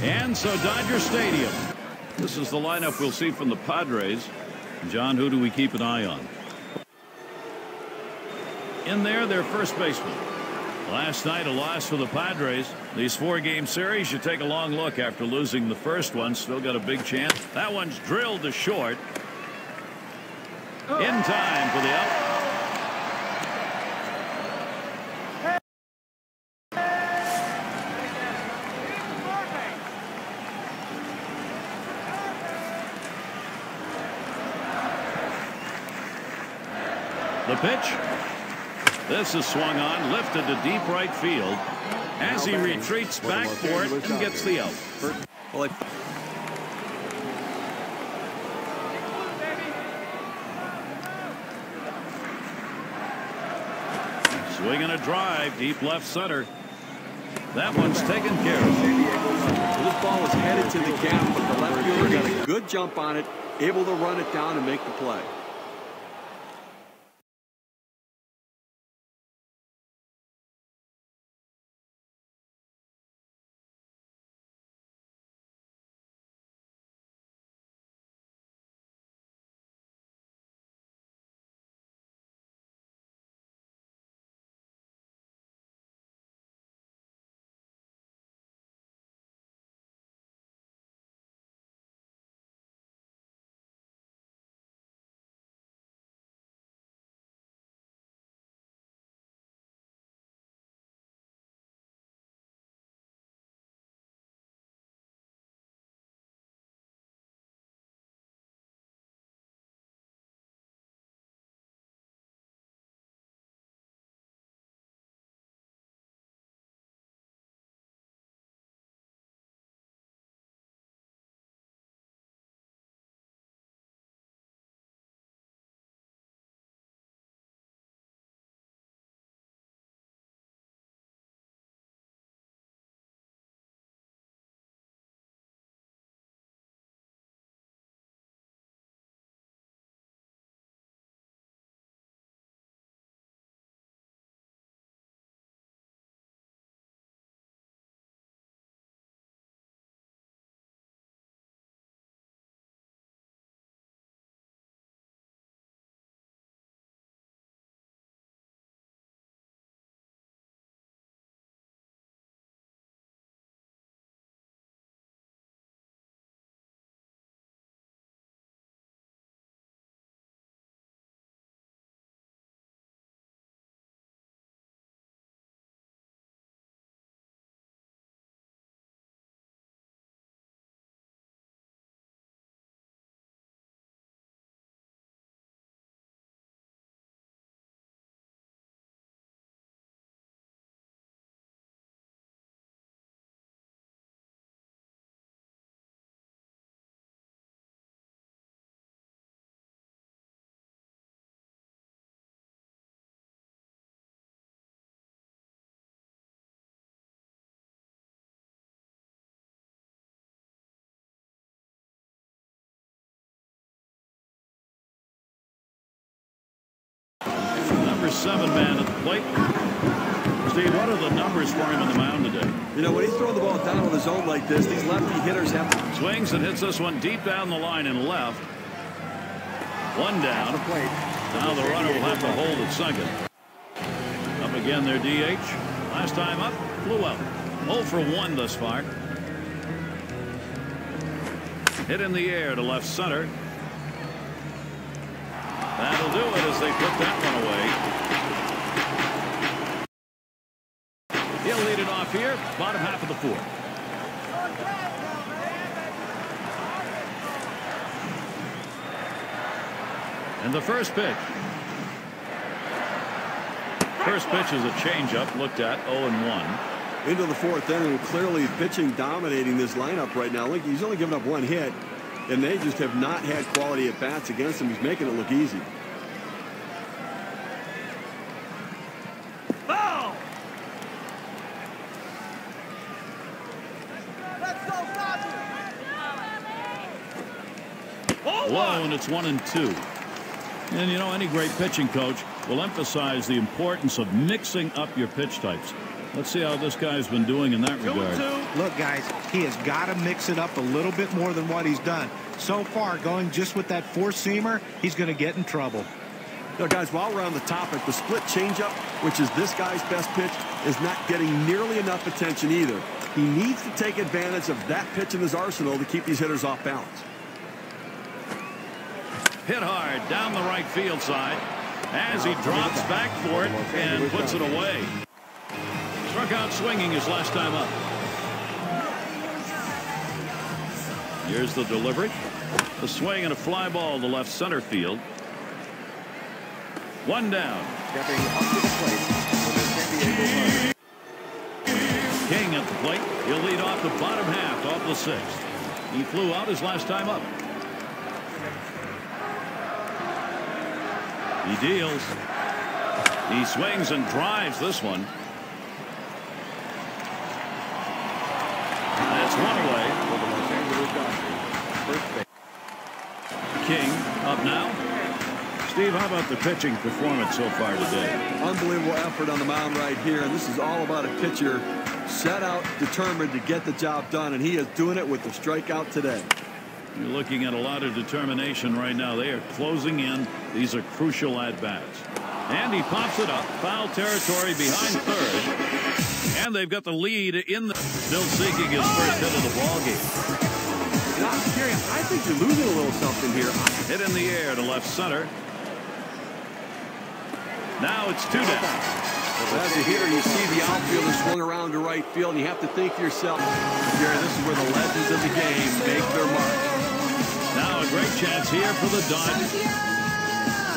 And so Dodger Stadium. This is the lineup we'll see from the Padres. John, who do we keep an eye on? In there, their first baseman. Last night, a loss for the Padres. These 4-game series, you take a long look after losing the first one. Still got a big chance. That one's drilled to short. In time for the out. The pitch. This is swung on, lifted to deep right field as he retreats back for it and gets the out. Swinging a drive, deep left center. That one's taken care of. This ball was headed to the gap, but the left fielder got a good jump on it, able to run it down and make the play. Number 7 man at the plate. Steve, what are the numbers for him on the mound today? You know, when he's throwing the ball down on his own like this, these lefty hitters have to... Swings and hits this one deep down the line and left. One down. Now the runner will have to hold at second. Up again their DH. Last time up, flew out. 0 for 1 thus far. Hit in the air to left center. That'll do it as they put that one away. He'll lead it off here, bottom half of the 4th. And the first pitch. First pitch is a changeup, looked at 0-1. Into the 4th inning, clearly pitching dominating this lineup right now. Look, he's only given up 1 hit. And they just have not had quality at bats against him. He's making it look easy. Let's go. Low, and it's 1-2. And, you know, any great pitching coach will emphasize the importance of mixing up your pitch types. Let's see how this guy's been doing in that regard. Look, guys, he has got to mix it up a little bit more than what he's done. So far, going just with that four-seamer, he's going to get in trouble. Now, guys, while we're on the topic, the split changeup, which is this guy's best pitch, is not getting nearly enough attention either. He needs to take advantage of that pitch in his arsenal to keep these hitters off balance. Hit hard down the right field side as he drops back for it and puts it away. Struck out swinging his last time up. Here's the delivery. A swing and a fly ball to left center field. One down. Stepping up to the plate for the San Diego Padres. King at the plate. He'll lead off the bottom half off the sixth. He flew out his last time up. He deals. He swings and drives this one. That's one away. King up now. Steve, how about the pitching performance so far today? Unbelievable effort on the mound right here. And this is all about a pitcher set out, determined to get the job done. And he is doing it with the strikeout today. You're looking at a lot of determination right now. They are closing in. These are crucial at-bats. And he pops it up. Foul territory behind third. And they've got the lead in the... Still seeking his first hit of the ballgame. I think you're losing a little something here. Hit in the air to left center. Now it's 2 down. As a hitter, you see the outfielder swung around to right field, and you have to think to yourself, Jerry, this is where the legends of the game make their mark. Now a great chance here for the Dodgers.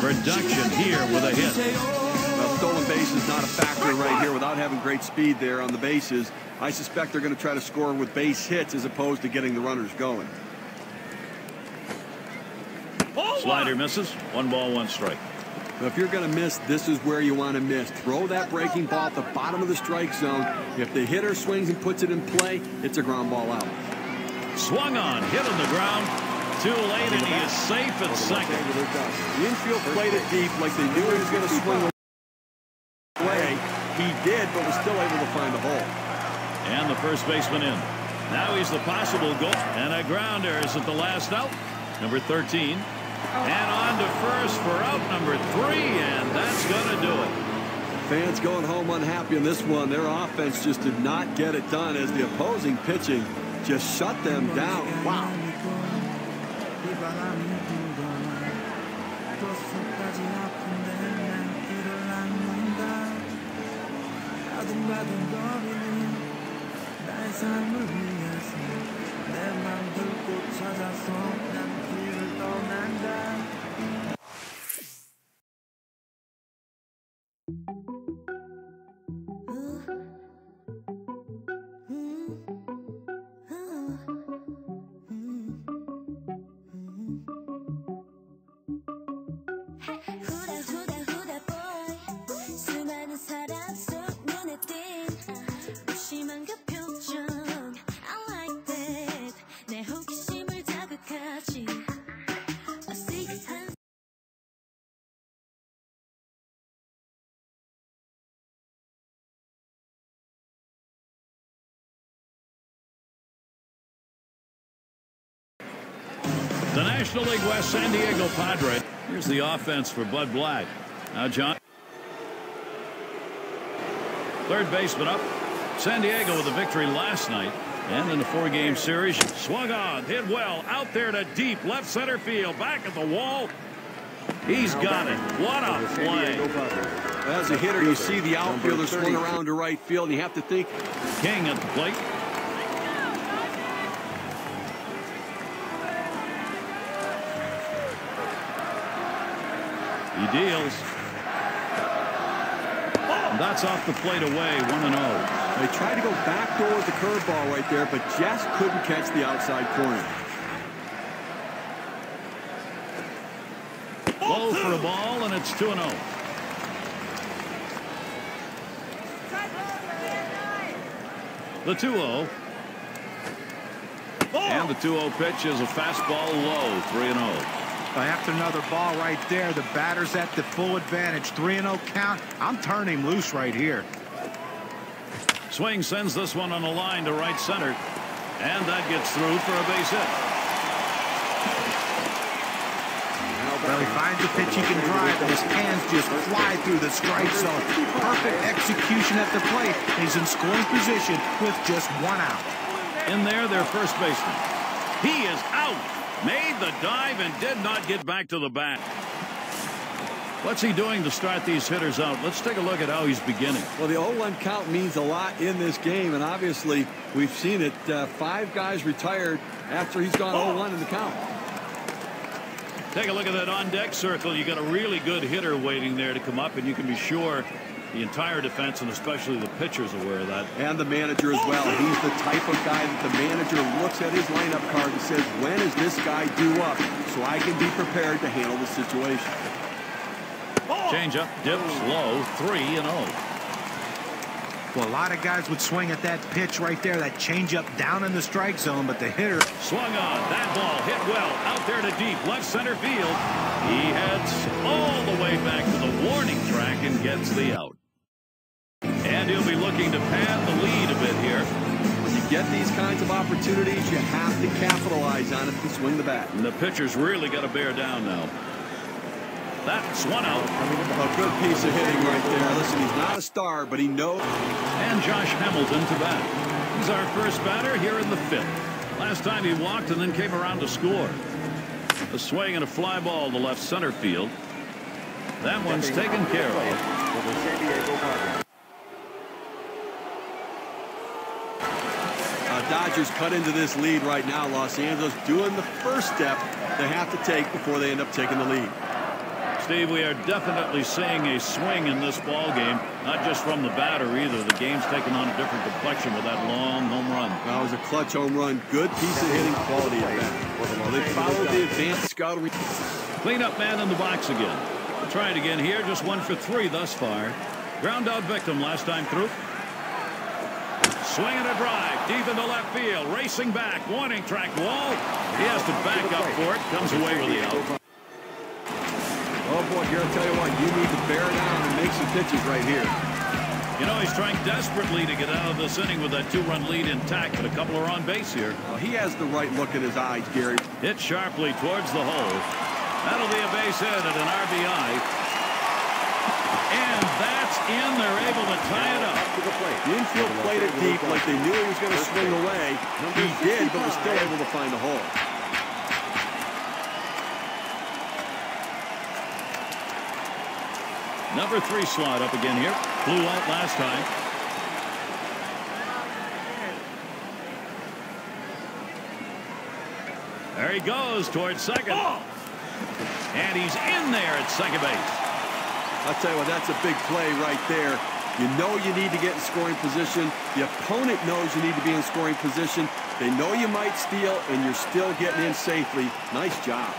Production here with a hit. Well, stolen base is not a factor right here without having great speed there on the bases. I suspect they're going to try to score with base hits as opposed to getting the runners going. Slider misses. 1 ball, 1 strike. Now, if you're going to miss, this is where you want to miss. Throw that breaking ball at the bottom of the strike zone. If the hitter swings and puts it in play, it's a ground ball out. Swung on, hit on the ground. Too late, and he is safe at second. The infield played it deep like they knew he was going to swing away. He did, but was still able to find a hole. And the first baseman in. Now he's the possible goal. And a grounder is at the last out. Number 13. And on to first for out number 3, and that's going to do it. Fans going home unhappy in this one. Their offense just did not get it done as the opposing pitching just shut them down. Wow. The National League West San Diego Padres. Here's the offense for Bud Black. Now John. Third baseman up. San Diego with a victory last night. And in the 4-game series, swung on, hit well, out there to deep left center field, back at the wall. He's got it. What a play. As a hitter, you see the outfielder swing around to right field, and you have to think. King at the plate. He deals. That's off the plate away, 1-0. They tried to go backdoor with the curveball right there, but just couldn't catch the outside corner. Low for a ball, and it's 2-0. The 2-0. And the 2-0 pitch is a fastball low, 3-0. After another ball right there, the batter's at the full advantage. 3-0 count. I'm turning him loose right here. Swing sends this one on the line to right center. And that gets through for a base hit. Well, he finds a pitch he can drive, and his hands just fly through the strike zone. Perfect execution at the plate. He's in scoring position with just 1 out. In there, their first baseman. He is out. Made the dive and did not get back to the bat. What's he doing to start these hitters out? Let's take a look at how he's beginning. Well, the 0-1 count means a lot in this game, and obviously we've seen it. 5 guys retired after he's gone 0-1 in the count. Take a look at that on-deck circle. You got a really good hitter waiting there to come up, and you can be sure the entire defense and especially the pitcher's aware of that. And the manager as well. He's the type of guy that the manager looks at his lineup card and says, when is this guy due up so I can be prepared to handle the situation. Changeup, dips low, 3-0. Well, a lot of guys would swing at that pitch right there, that changeup down in the strike zone, but the hitter swung on. That ball hit well out there to deep left center field. He heads all the way back to the warning track and gets the out. And he'll be looking to pad the lead a bit here. When you get these kinds of opportunities, you have to capitalize on it to swing the bat. And the pitcher's really got to bear down now. That's 1 out. A good piece of hitting right there. Listen, he's not a star, but he knows. And Josh Hamilton to bat. He's our first batter here in the 5th. Last time he walked and then came around to score. A swing and a fly ball to left center field. That one's taken care of. Dodgers cut into this lead right now. Los Angeles doing the first step they have to take before they end up taking the lead. Steve, we are definitely seeing a swing in this ball game, not just from the batter either. The game's taken on a different complexion with that long home run. That was a clutch home run. Good piece of hitting, quality at that. Well, they followed the advanced scouting. Cleanup man in the box again. We'll try it again here. Just 1 for 3 thus far. Ground out victim last time through. Swing and a drive deep into left field. Racing back. Warning track wall. He has to back up for it. Comes away with the out. Oh, boy, here, I'll tell you what, you need to bear down and make some pitches right here. You know, he's trying desperately to get out of this inning with that 2-run lead intact, but a couple are on base here. Well, he has the right look in his eyes, Gary. Hit sharply towards the hole. That'll be a base hit and an RBI. And that's in. They're able to tie it up. The infield played it deep like they knew he was going to swing away. He did, but was still able to find a hole. Number 3 slot up again here. Blew out last time. There he goes towards second. And he's in there at second base. I'll tell you what, that's a big play right there. You know you need to get in scoring position. The opponent knows you need to be in scoring position. They know you might steal, and you're still getting in safely. Nice job.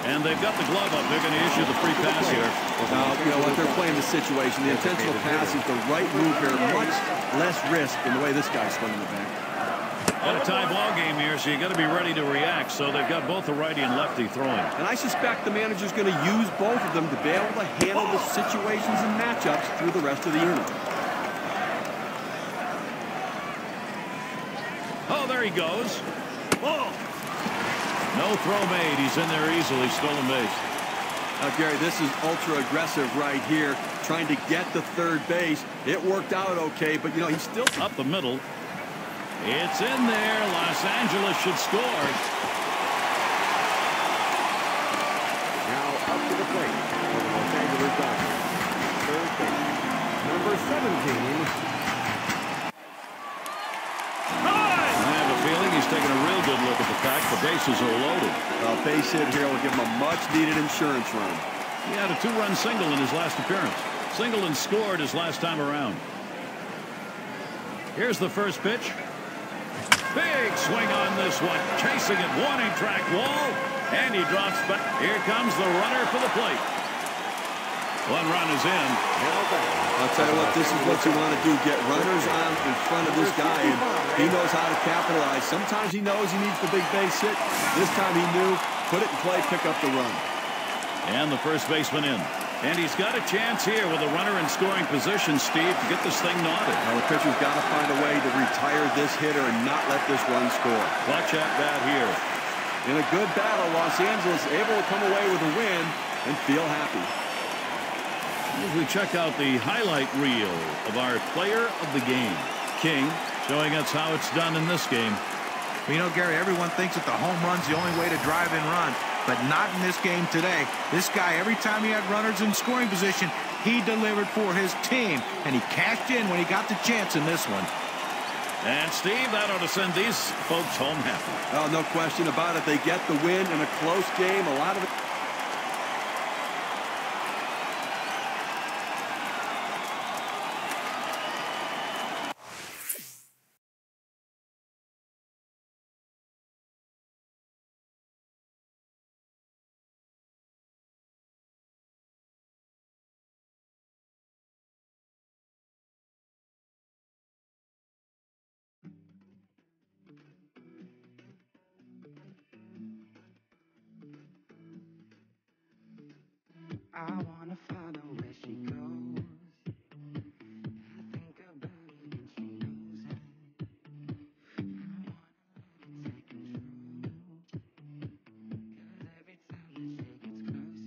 And they've got the glove up. They're going to issue the free pass here. You know what? They're playing the situation. The intentional pass is the right move here. Much less risk than the way this guy's swinging the bat. Got a tie ball game here, so you got to be ready to react. So they've got both the righty and lefty throwing. And I suspect the manager's going to use both of them to be able to handle the situations and matchups through the rest of the inning. Oh, there he goes. No throw made. He's in there easily. Stolen base. Now, Gary, this is ultra aggressive right here, trying to get the third base. It worked out okay, but, you know, he's still up the middle. It's in there. Los Angeles should score. Now up to the plate for the Los Angeles Dodgers. Third base, number 17. I have a feeling he's taking a real good look at the fact the bases are loaded. A base hit here will give him a much-needed insurance run. He had a 2-run single in his last appearance. Singled and scored his last time around. Here's the first pitch. Big swing on this one. Chasing it. Warning track wall. And he drops back. Here comes the runner for the plate. One run is in. I'll tell you what, this is what you want to do. Get runners on in front of this guy, and he knows how to capitalize. Sometimes he knows he needs the big base hit. This time he knew, put it in play, pick up the run. And the first baseman in. And he's got a chance here with a runner in scoring position, Steve, to get this thing knotted. Now the pitcher's got to find a way to retire this hitter and not let this run score. Clutch at bat here. In a good battle, Los Angeles able to come away with a win and feel happy. As we check out the highlight reel of our player of the game, King, showing us how it's done in this game. You know, Gary, everyone thinks that the home run's the only way to drive and run, but not in this game today. This guy, every time he had runners in scoring position, he delivered for his team, and he cashed in when he got the chance in this one. And, Steve, that ought to send these folks home happy. Oh, no question about it. They get the win in a close game. A lot of it. I wanna follow where she goes. I think about it and she knows it. I wanna let it take control. 'Cause every time that she gets close,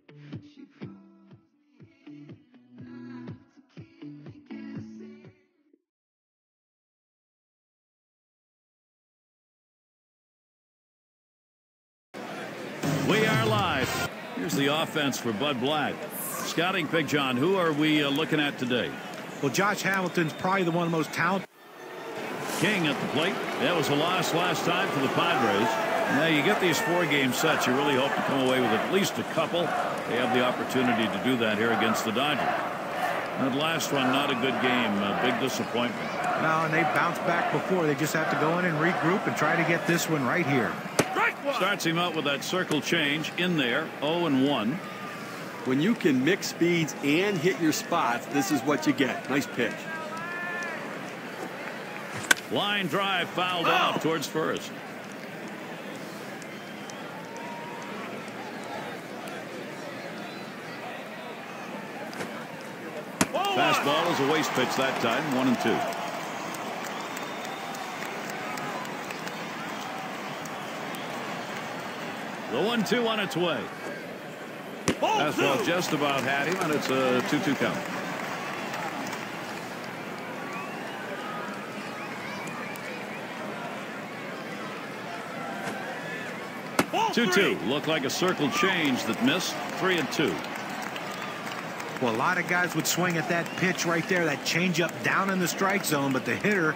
yeah, she pulls me in. Love to keep me guessing. We are live. Here's the offense for Bud Black. Scouting pick, John. Who are we looking at today? Well, Josh Hamilton's probably the one of the most talented. King at the plate. That was a loss last time for the Padres. Now you get these 4-game sets. You really hope to come away with at least a couple. They have the opportunity to do that here against the Dodgers. That last one, not a good game. A big disappointment. No, and they bounced back before. They just have to go in and regroup and try to get this one right here. Starts him out with that circle change in there. 0-1. When you can mix speeds and hit your spots, this is what you get. Nice pitch. Line drive fouled off towards first. Fastball is a waste pitch that time. 1-2. The 1-2 on its way. Fastball just about had him, and it's a 2-2 count. Ball 2-2. Looked like a circle change that missed. 3-2. Well, a lot of guys would swing at that pitch right there, that changeup down in the strike zone, but the hitter.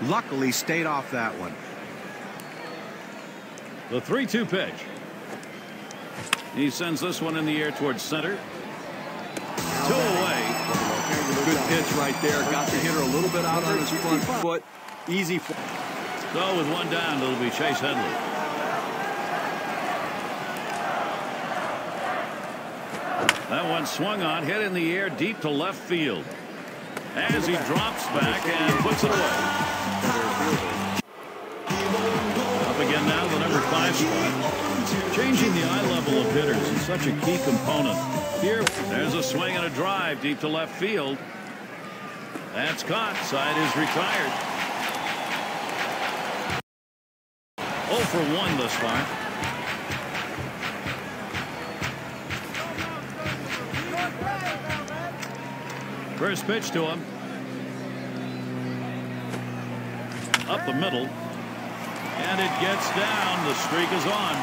Luckily stayed off that one. The 3-2 pitch. He sends this one in the air towards center. 2 away. Good pitch right there. Got the hitter a little bit out on his front foot. Easy. So with one down, it'll be Chase Headley. one swung on, hit in the air deep to left field. As he drops back and puts it away. Up again now, the number 5 spot. Changing the eye level of hitters is such a key component. Here, there's a swing and a drive deep to left field. That's caught. Side is retired. 0 for 1 thus far. First pitch to him. Up the middle. And it gets down. The streak is on.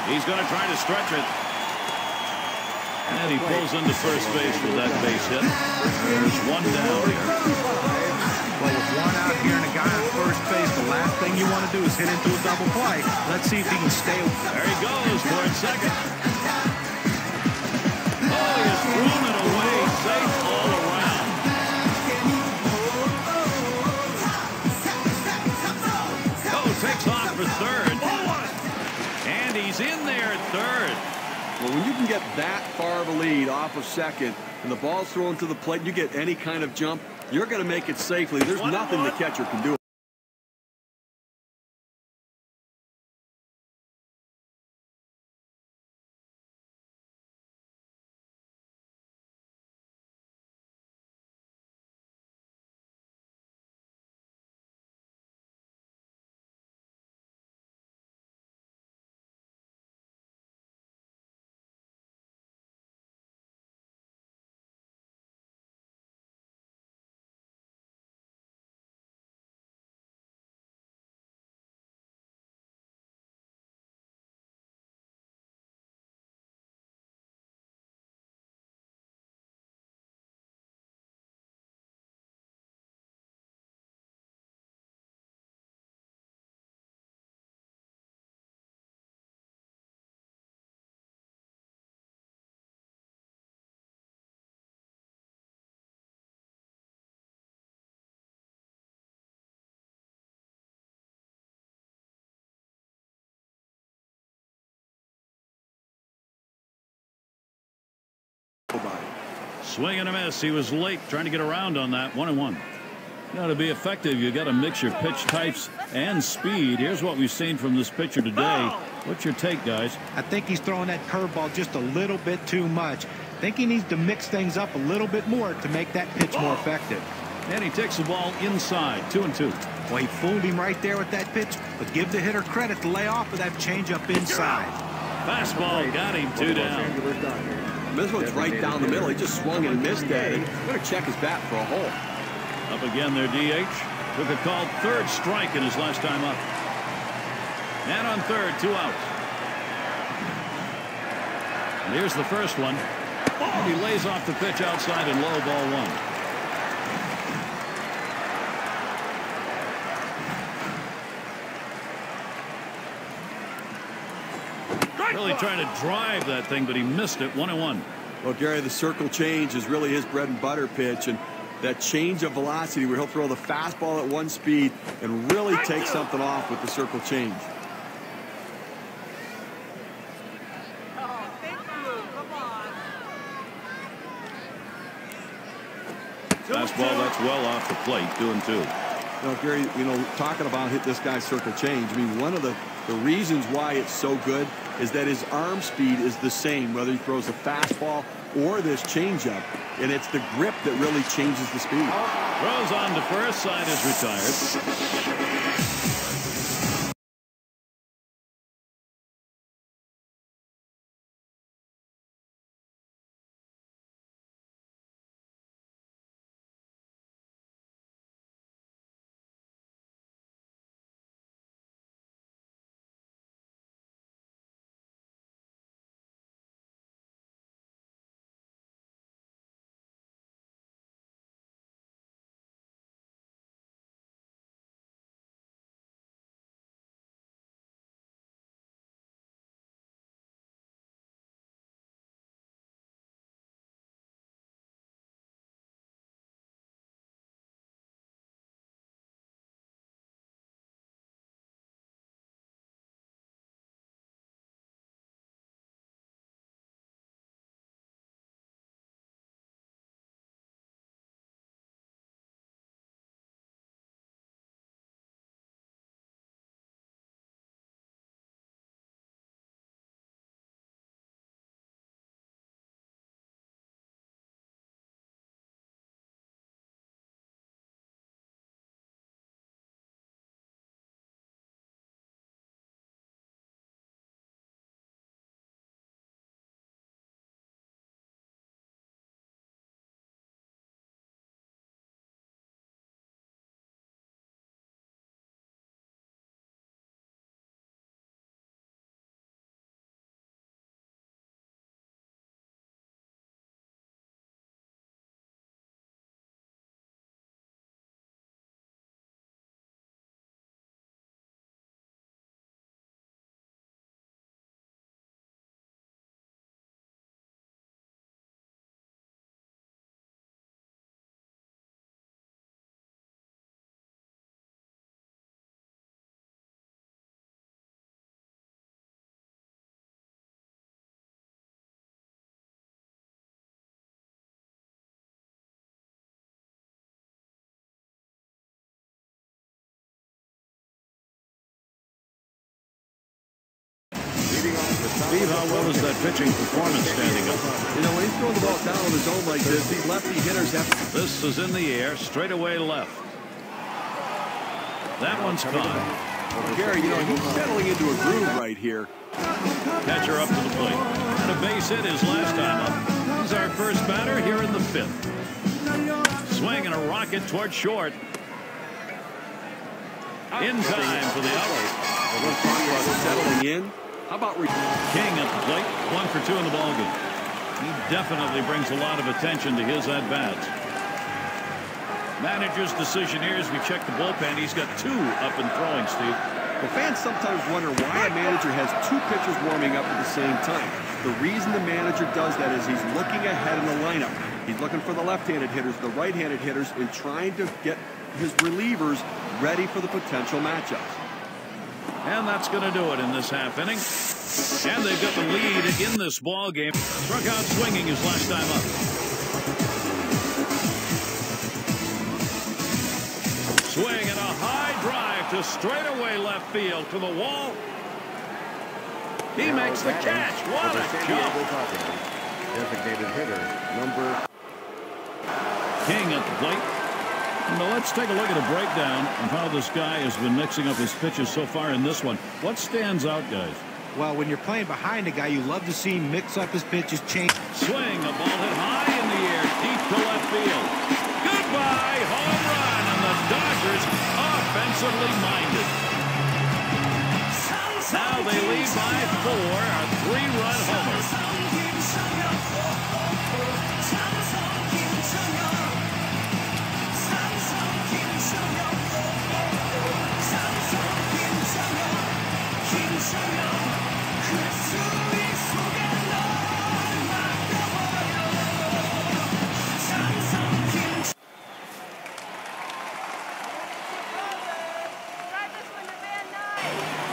He's going to try to stretch it. And he pulls into first base with that base hit. There's one down here. Well, with one out here and a guy on first base, the last thing you want to do is hit into a double play. Let's see if he can stay. There he goes towards second. Oh, he has thrown it away. Safe all around. Oh, takes off for third. And he's in there at third. Well, when you can get that far of a lead off of second and the ball's thrown to the plate and you get any kind of jump, you're going to make it safely. There's nothing the catcher can do. Swing and a miss. He was late trying to get around on that. 1-1. Now, to be effective, you got to mix your pitch types and speed. Here's what we've seen from this pitcher today. What's your take, guys? I think he's throwing that curveball just a little bit too much. I think he needs to mix things up a little bit more to make that pitch more effective. And he takes the ball inside. 2-2. Well, he fooled him right there with that pitch, but give the hitter credit to lay off of that changeup inside. Fastball got him. 2 down. This one's right down the middle. He just swung and missed at it. Better check his bat for a hole. Up again their DH. Took a called third strike in his last time up. And on third, 2 outs. And here's the first one. And he lays off the pitch outside and low, ball 1. Really trying to drive that thing, but he missed it. 1-1. Well, Gary, the circle change is really his bread and butter pitch, and that change of velocity where he'll throw the fastball at one speed and really take something off with the circle change. Fastball that's well off the plate. 2-2. Now, Gary, talking about hit this guy's circle change, I mean, one of the reasons why it's so good is that his arm speed is the same, whether he throws a fastball or this changeup, and it's the grip that really changes the speed. Throws on to first. Side is retired. Steve, how well is that pitching performance standing up? You know, when he's throwing the ball down on his own like this, these lefty hitters have... This is in the air, straight away left. That one's caught. Gary, you know, he's settling into a groove right here. Catcher up to the plate. And a base hit his last time up. He's our first batter here in the 5th. Swing and a rocket toward short. In time for the out. Let's talk about settling in. How about King at the plate, 1 for 2 in the ballgame. He definitely brings a lot of attention to his at-bats. Manager's decision here as we check the bullpen. He's got 2 up and throwing, Steve. Well, fans sometimes wonder why a manager has 2 pitchers warming up at the same time. The reason the manager does that is he's looking ahead in the lineup. He's looking for the left-handed hitters, the right-handed hitters, and trying to get his relievers ready for the potential matchups. And that's going to do it in this half inning. And they've got the lead in this ball game. Struck out swinging his last time up. Swing and a high drive to straightaway left field to the wall. He makes the catch. What a jump. Designated hitter, number... King at the plate. Now let's take a look at a breakdown of how this guy has been mixing up his pitches so far in this one. What stands out, guys? Well, when you're playing behind a guy, you love to see him mix up his pitches, change. Swing, a ball hit high in the air, deep to left field. Goodbye, home run, and the Dodgers offensively minded. Now they lead by 4, a 3-run homer.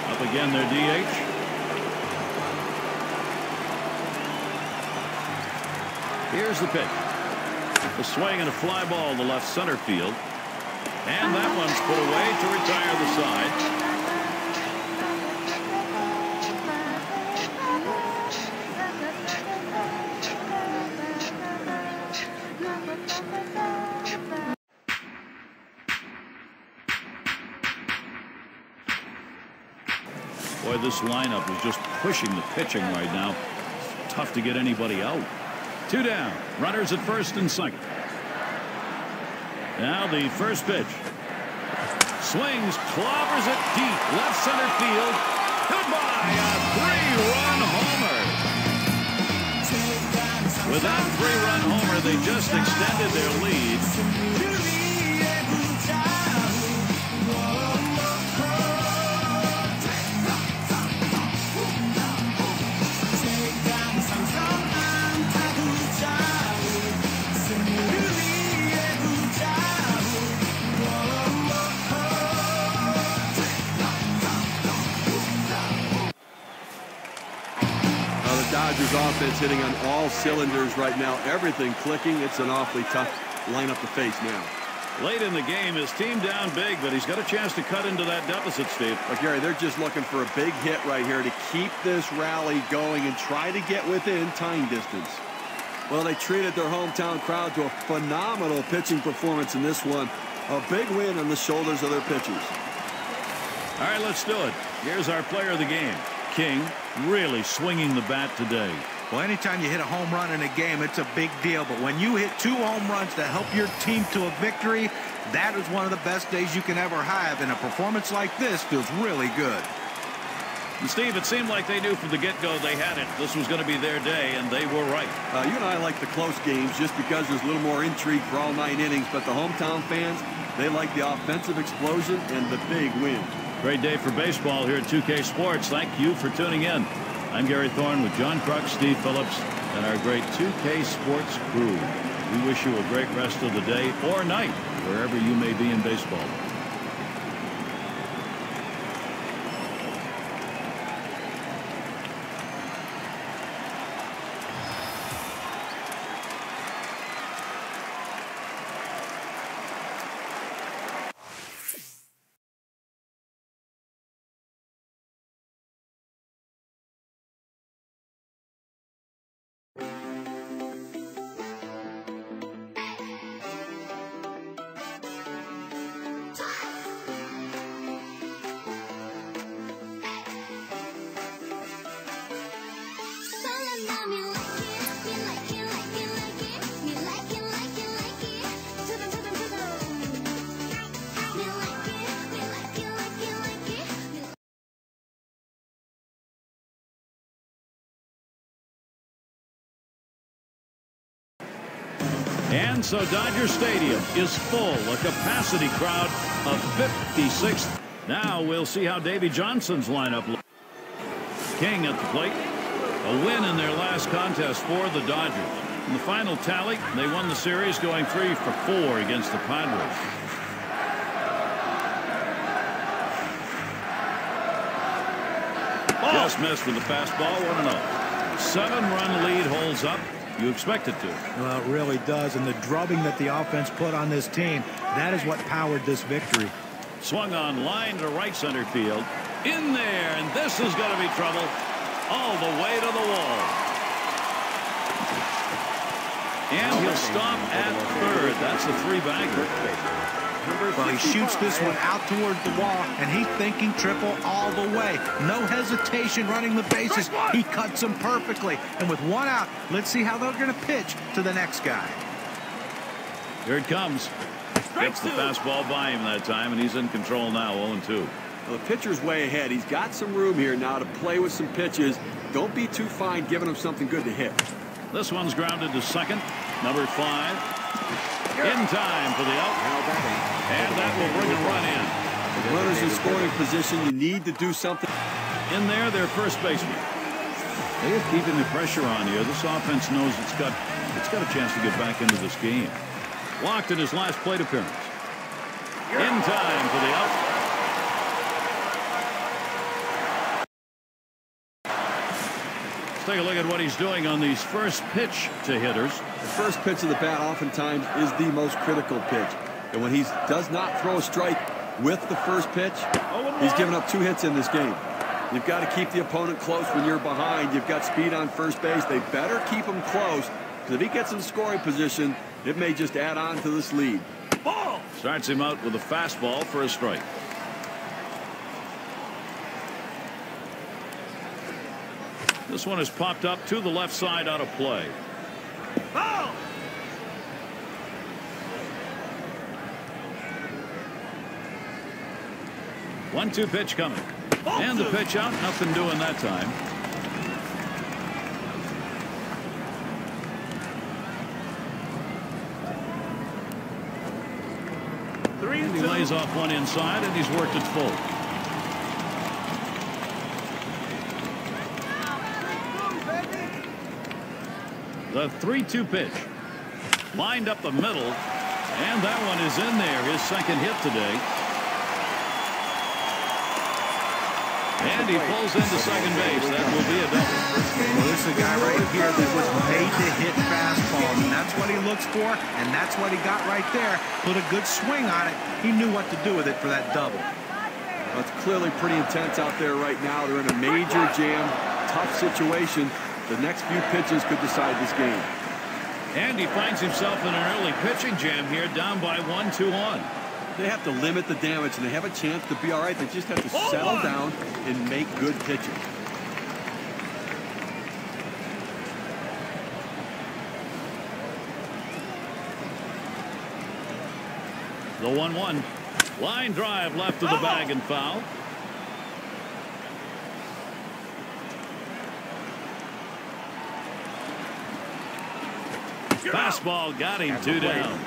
Up again, their DH. Here's the pitch. The swing and a fly ball to left center field. And that one's put away to retire the side. Boy, this lineup is just pushing the pitching right now. It's tough to get anybody out. 2 down. Runners at first and second. Now the first pitch. Swings, clobbers it deep. Left center field. Goodbye. A 3-run homer. With that 3-run homer, they just extended their lead. Dodgers offense hitting on all cylinders right now. Everything clicking. It's an awfully tough lineup to face now. Late in the game, his team down big, but he's got a chance to cut into that deficit, Steve. But Gary, they're just looking for a big hit right here to keep this rally going and try to get within tying distance. Well, they treated their hometown crowd to a phenomenal pitching performance in this one. A big win on the shoulders of their pitchers. All right, let's do it. Here's our player of the game. King really swinging the bat today. Well, anytime you hit a home run in a game, it's a big deal. But when you hit 2 home runs to help your team to a victory, that is one of the best days you can ever have. And a performance like this feels really good. And Steve, it seemed like they knew from the get-go they had it. This was going to be their day, and they were right. You and I like the close games just because there's a little more intrigue for all 9 innings. But the hometown fans, they like the offensive explosion and the big win. Great day for baseball here at 2K Sports. Thank you for tuning in. I'm Gary Thorne with John Kruk, Steve Phillips, and our great 2K Sports crew. We wish you a great rest of the day or night, wherever you may be in baseball. And so Dodger Stadium is full, a capacity crowd of 56. Now we'll see how Davy Johnson's lineup looks. King at the plate. A win in their last contest for the Dodgers. In the final tally, they won the series going 3 for 4 against the Padres. Just missed with the fastball, 1-0. 7-run lead holds up. You expect it to. Well, it really does, and the drubbing that the offense put on this team, that is what powered this victory. Swung on line to right center field. In there, and this is going to be trouble all the way to the wall. And he'll stop at third. That's a 3-bagger. Well, he shoots this one out towards the wall, and he's thinking triple all the way. No hesitation running the bases. He cuts them perfectly. And with 1 out, let's see how they're going to pitch to the next guy. Here it comes. Gets the fastball by him that time, and he's in control now, 0-2. Well, the pitcher's way ahead. He's got some room here now to play with some pitches. Don't be too fine giving him something good to hit. This one's grounded to second. Number 5. In time for the out. And that will bring a run in. With runners in scoring position, you need to do something. In there, their first baseman. They are keeping the pressure on here. This offense knows it's got a chance to get back into this game. Walked in his last plate appearance. In time for the out. Let's take a look at what he's doing on these first pitch to hitters. The first pitch of the bat oftentimes is the most critical pitch. And when he does not throw a strike with the first pitch, he's given up 2 hits in this game. You've got to keep the opponent close when you're behind. You've got speed on first base. They better keep him close, because if he gets in scoring position, it may just add on to this lead. Ball! Starts him out with a fastball for a strike. This one is popped up to the left side out of play. Ball! 1-2 pitch coming. And the pitch out. Nothing doing that time. And he lays off one inside, and he's worked it full. The 3-2 pitch. Lined up the middle. And that one is in there. His second hit today. And he pulls into second base. That will be a double. Well, this is a guy right here that was made to hit fastballs, and that's what he looks for, and that's what he got right there. Put a good swing on it. He knew what to do with it for that double. Well, it's clearly pretty intense out there right now. They're in a major jam, tough situation. The next few pitches could decide this game. And he finds himself in an early pitching jam here, down by 1-2-1. They have to limit the damage, and they have a chance to be all right. They just have to settle down and make good pitching. The 1-1. Line drive left of the bag and foul. Fastball got him 2 down.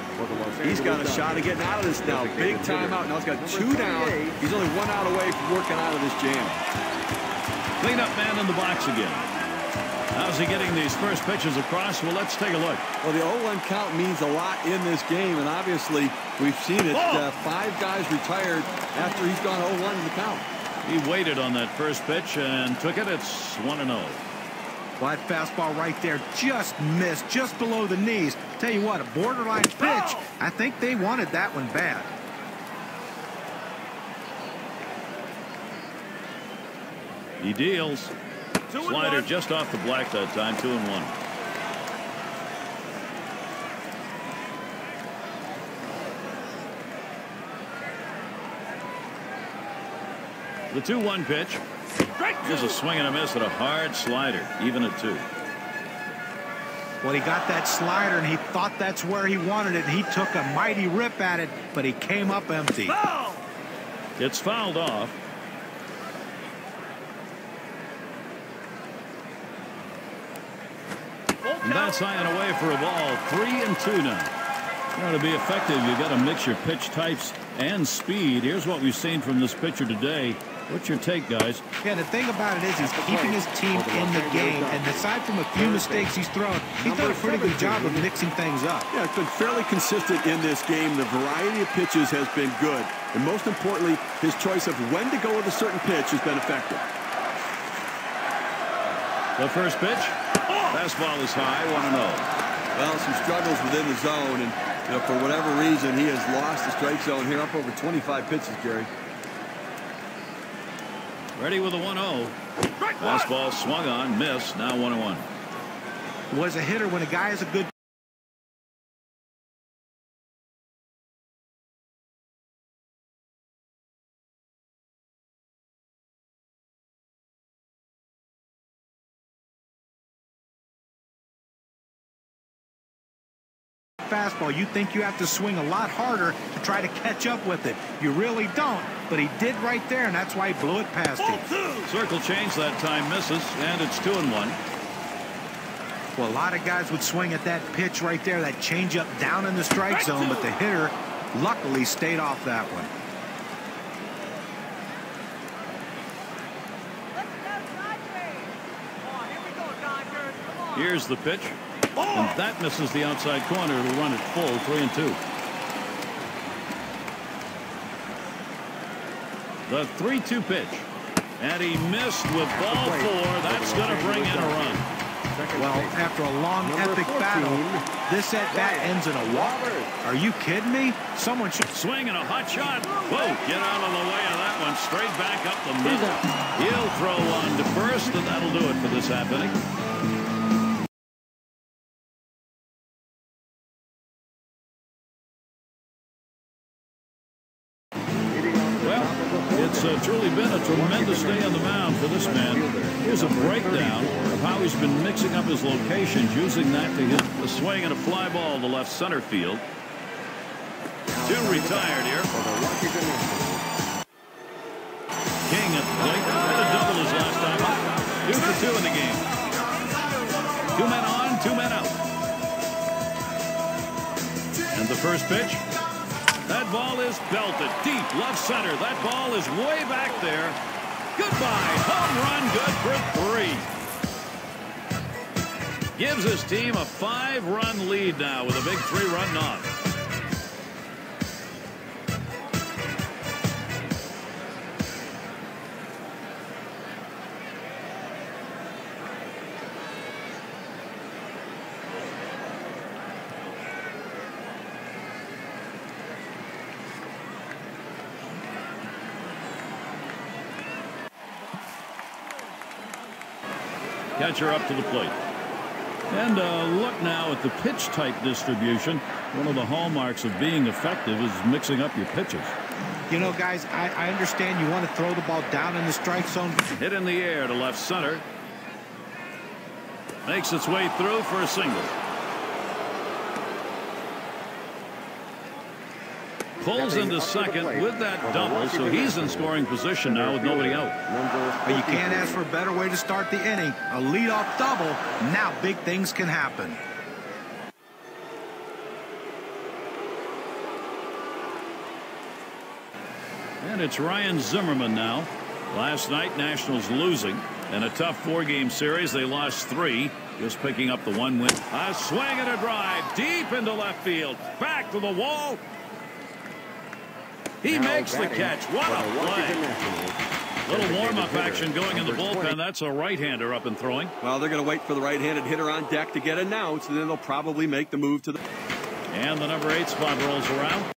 He's got a shot of getting out of this now. Big timeout. Now he's got 2 down. He's only 1 out away from working out of this jam. Cleanup man in the box again. How's he getting these first pitches across? Well, let's take a look. Well, the 0-1 count means a lot in this game, and obviously we've seen it. 5 guys retired after he's gone 0-1 in the count. He waited on that first pitch and took it. It's 1-0. Well, that fastball right there just missed, just below the knees. Tell you what, a borderline pitch. I think they wanted that one bad. He deals. Slider just off the black that time, 2-1. The 2-1 pitch. Here's a swing and a miss at a hard slider, even at 2. Well, he got that slider, and he thought that's where he wanted it. He took a mighty rip at it, but he came up empty. It's fouled off. And that's high and away for a ball. 3-2 now. To be effective, you've got to mix your pitch types and speed. Here's what we've seen from this pitcher today. What's your take, guys? Yeah, the thing about it is he's keeping his team in the game, and aside from a few mistakes he's thrown, he's done a pretty good job of mixing things up. Yeah, it's been fairly consistent in this game. The variety of pitches has been good, and most importantly, his choice of when to go with a certain pitch has been effective. The first pitch, fastball is high, 1-0. Well, some struggles within the zone, and for whatever reason, he has lost the strike zone here, up over 25 pitches, Gary. Ready with a 1-0. Fastball swung on, missed, now 1-1. Was a hitter when a guy is a good fastball, you think you have to swing a lot harder to try to catch up with it. You really don't, but he did right there, and that's why he blew it past him. Circle change that time, misses, and it's 2-1. Well, a lot of guys would swing at that pitch right there, that changeup down in the strike zone, but the hitter luckily stayed off that one. Here's the pitch. And that misses the outside corner. It'll run it full, 3-2. The 3-2 pitch. And he missed with ball 4. That's going to bring in a run. Well, after a long, epic battle, this at-bat ends in a walk. Are you kidding me? Someone should swing and a hot shot. Whoa, get out of the way of that one. Straight back up the middle. He'll throw one to first, and that'll do it for this half inning. It's truly been a tremendous day on the mound for this man. Here's a breakdown of how he's been mixing up his locations, using that to hit the swing and a fly ball to left center field. 2 retired here. King at the plate. Had a double his last time up. 2 for 2 in the game. 2 men on, 2 men out. And the first pitch. That ball is belted deep left center. That ball is way back there. Goodbye. Home run, good for 3. Gives his team a 5-run lead now with a big 3-run knock. Catcher up to the plate. And look now at the pitch type distribution. One of the hallmarks of being effective is mixing up your pitches. You know, guys, I understand you want to throw the ball down in the strike zone. Hit in the air to left center. Makes its way through for a single. Pulls into second with that double, so he's in scoring position now with nobody out. But you can't ask for a better way to start the inning. A leadoff double. Now big things can happen. And it's Ryan Zimmerman now. Last night, Nationals losing. In a tough 4-game series, they lost 3. Just picking up the 1 win. A swing and a drive deep into left field. Back to the wall. He makes the catch. What a play. Little warm-up action going in the bullpen. That's a right-hander up and throwing. Well, they're going to wait for the right-handed hitter on deck to get announced, and then they'll probably make the move to the... And the number 8 spot rolls around.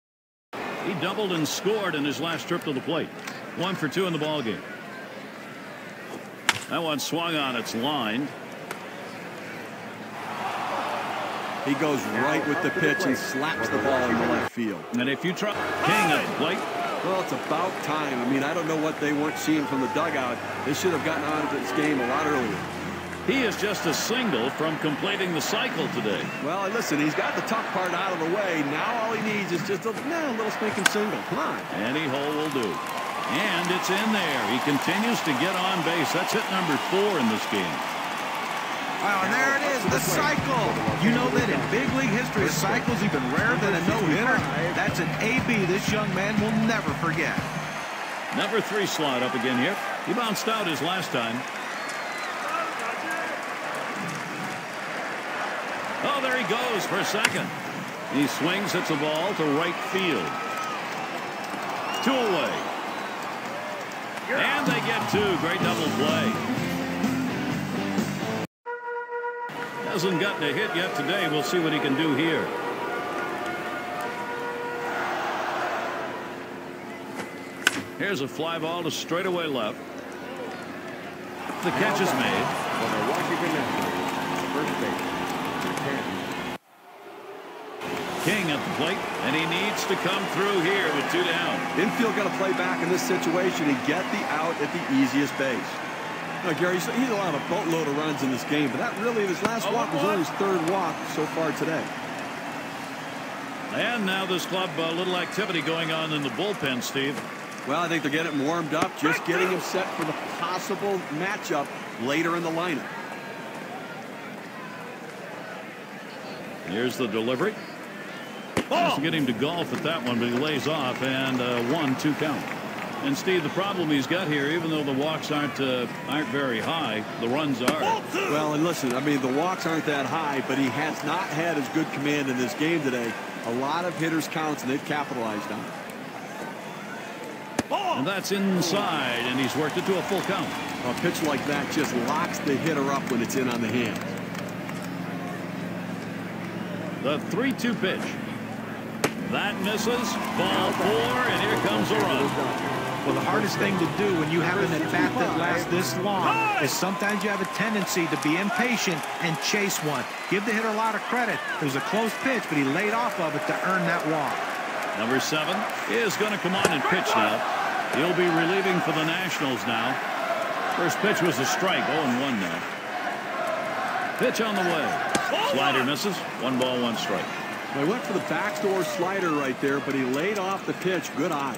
He doubled and scored in his last trip to the plate. 1 for 2 in the ballgame. That one swung on. It's lined. He goes right with the pitch and slaps the ball in the left field. And if you try King at the plate. Well, it's about time. I mean, I don't know what they weren't seeing from the dugout. They should have gotten on to this game a lot earlier. He is just a single from completing the cycle today. Well, listen, he's got the tough part out of the way. Now all he needs is just a little stinking single. Come on. Any hole will do. And it's in there. He continues to get on base. That's hit number 4 in this game. Oh, and there it is, the cycle. You know that in big league history, a cycle's even rarer than a no-hitter. That's an AB this young man will never forget. Number 3 slot up again here. He bounced out his last time. Oh, there he goes for second. He swings, hits the ball to right field. 2 away. And they get 2. Great double play. Hasn't gotten a hit yet today. We'll see what he can do here. Here's a fly ball to straightaway left. The catch is made. King at the plate, and he needs to come through here with 2 down. Infield got to play back in this situation and get the out at the easiest base. Now, Gary, he's allowed a boatload of runs in this game, but that really, this last walk was only his 3rd walk so far today. And now this club, a little activity going on in the bullpen, Steve. Well, I think they're getting him warmed up, just getting him set for the possible matchup later in the lineup. Here's the delivery. Has to get him to golf at that one, but he lays off, and 1-2 count. And Steve, the problem he's got here, even though the walks aren't very high, the runs are. Well, and listen, I mean, the walks aren't that high, but he has not had as good command in this game today. A lot of hitters counts, and they've capitalized on it. And that's inside, and he's worked it to a full count. A pitch like that just locks the hitter up when it's in on the hands. The 3-2 pitch. That misses. Ball 4, and here comes a run. Well, the hardest thing to do when you have an at-bat that lasts this long is sometimes you have a tendency to be impatient and chase one. Give the hitter a lot of credit. It was a close pitch, but he laid off of it to earn that walk. Number 7 is going to come on and pitch now. He'll be relieving for the Nationals now. First pitch was a strike. 0-1 now. Pitch on the way. Slider misses. 1 ball, 1 strike. Well, he went for the backdoor slider right there, but he laid off the pitch. Good eye.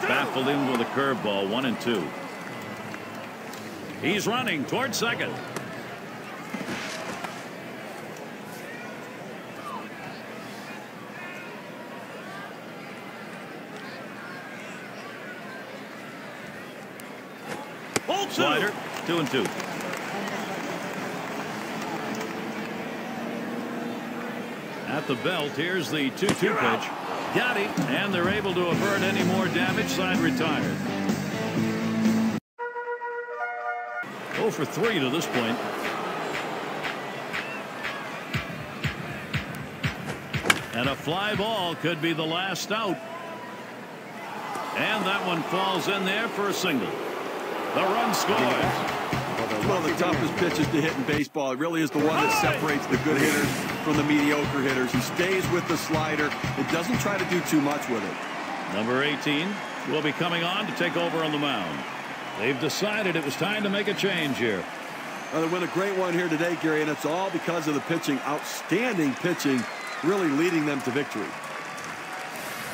Baffled him with a curveball. 1-2. He's running towards second. Slider, 2-2. At the belt, here's the 2-2 pitch. Got him, and they're able to avert any more damage. Side retired. 0 for 3 to this point. And a fly ball could be the last out. And that one falls in there for a single. The run scores. One of the toughest pitches to hit in baseball. It really is the one that separates the good hitters from the mediocre hitters. He stays with the slider. It doesn't try to do too much with it. Number 18 will be coming on to take over on the mound. They've decided it was time to make a change here. Well, they win a great one here today, Gary, and it's all because of the pitching. Outstanding pitching, really leading them to victory.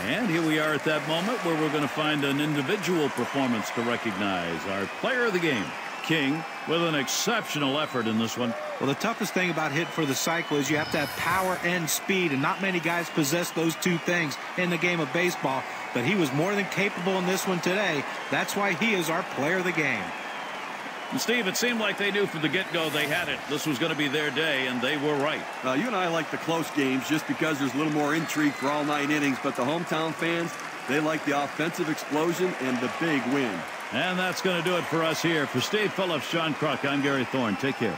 And here we are at that moment where we're going to find an individual performance to recognize. Our player of the game, King, with an exceptional effort in this one. Well, the toughest thing about hitting for the cycle is you have to have power and speed, and not many guys possess those 2 things in the game of baseball. But he was more than capable in this one today. That's why he is our player of the game. And Steve, it seemed like they knew from the get-go they had it. This was going to be their day, and they were right. You and I like the close games just because there's a little more intrigue for all 9 innings, but the hometown fans, they like the offensive explosion and the big win. And that's going to do it for us here. For Steve Phillips, John Kruk, I'm Gary Thorne. Take care.